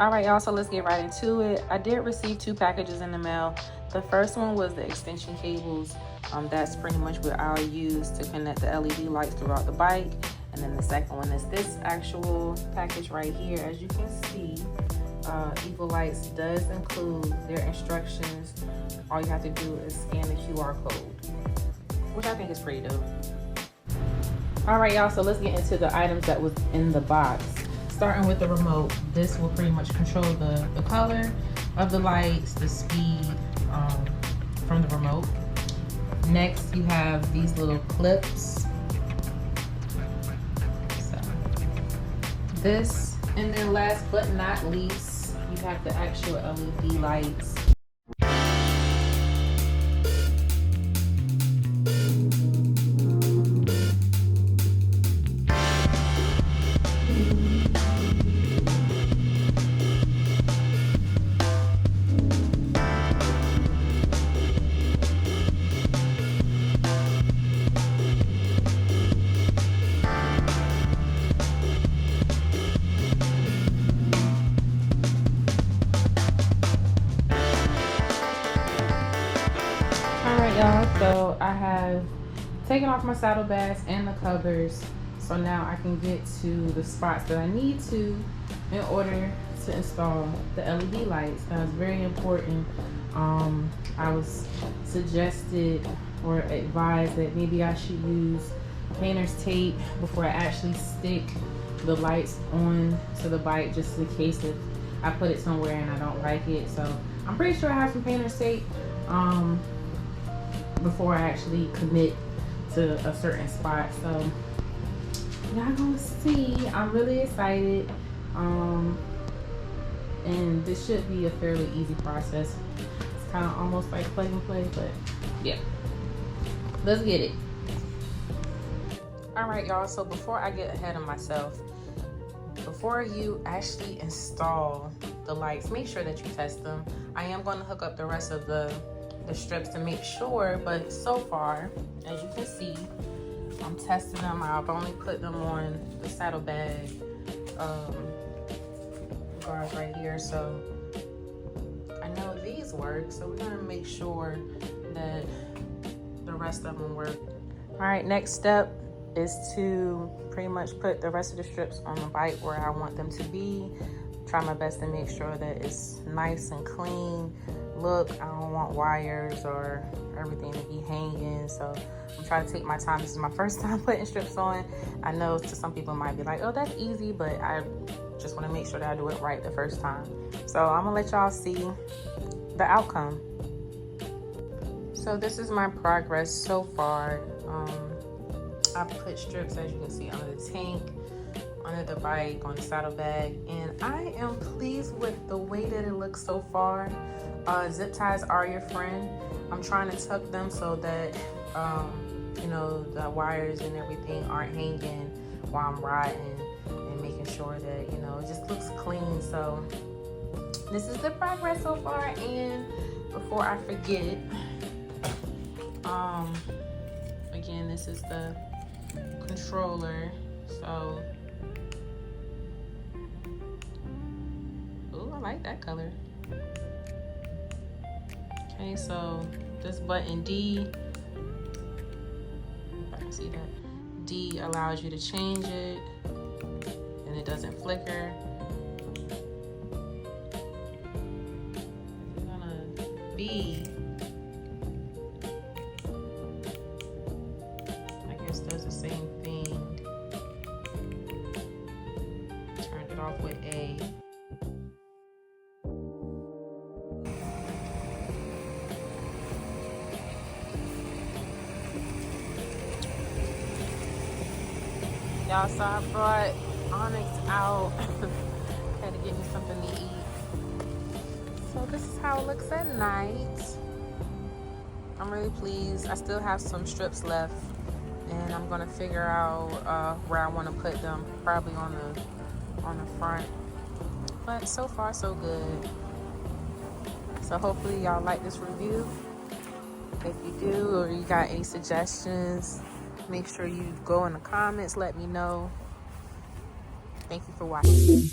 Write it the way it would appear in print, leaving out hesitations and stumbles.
All right, y'all, so let's get right into it. I did receive 2 packages in the mail. The first one was the extension cables. That's pretty much what I'll use to connect the LED lights throughout the bike. And then the second one is this actual package right here. As you can see, Eagle Lights does include their instructions. All you have to do is scan the QR code, which I think is pretty dope. All right, y'all, so let's get into the items that was in the box. Starting with the remote, this will pretty much control the color of the lights, the speed from the remote. Next, you have these little clips. So, this, and then last but not least, you have the actual LED lights. Alright, y'all, so I have taken off my saddlebags and the covers, so now I can get to the spots that I need to in order to install the LED lights. That's very important. I was suggested or advised that maybe I should use painter's tape before I actually stick the lights on to the bike, just in case if I put it somewhere and I don't like it. So I'm pretty sure I have some painter's tape before I actually commit to a certain spot. So y'all gonna see. I'm really excited, and this should be a fairly easy process. It's kind of almost like plug and play, but yeah, let's get it. All right, y'all, so before I get ahead of myself, before you actually install the lights, make sure that you test them. I am going to hook up the rest of the strips to make sure, but so far, as you can see, I'm testing them. I've only put them on the saddlebag guards right here, so I know these work, so we're gonna make sure that the rest of them work. All right, next step is to pretty much put the rest of the strips on the bike where I want them to be. Try my best to make sure that it's nice and clean look. I don't want wires or everything to be hanging, so I'm trying to take my time. This is my first time putting strips on. I know to some people it might be like, oh, that's easy, but I just want to make sure that I do it right the first time. So I'm gonna let y'all see the outcome. So this is my progress so far. I put strips, as you can see, under the tank, under the bike, on the saddlebag, and I am pleased with the way that it looks so far. Zip ties are your friend. I'm trying to tuck them so that you know, the wires and everything aren't hanging while I'm riding, and making sure that, you know, it just looks clean. So this is the progress so far. And before I forget, again, this is the controller. So, ooh, I like that color. Okay, so this button D, if I can see that, D allows you to change it and it doesn't flicker. We're gonna B, I guess does the same thing. Turn it off with A. Y'all, so I brought Onyx out. Had to get me something to eat. So this is how it looks at night. I'm really pleased. I still have some strips left, and I'm gonna figure out where I want to put them. Probably on the front. But so far so good. So hopefully y'all like this review. If you do, or you got any suggestions, make sure you go in the comments, let me know. Thank you for watching.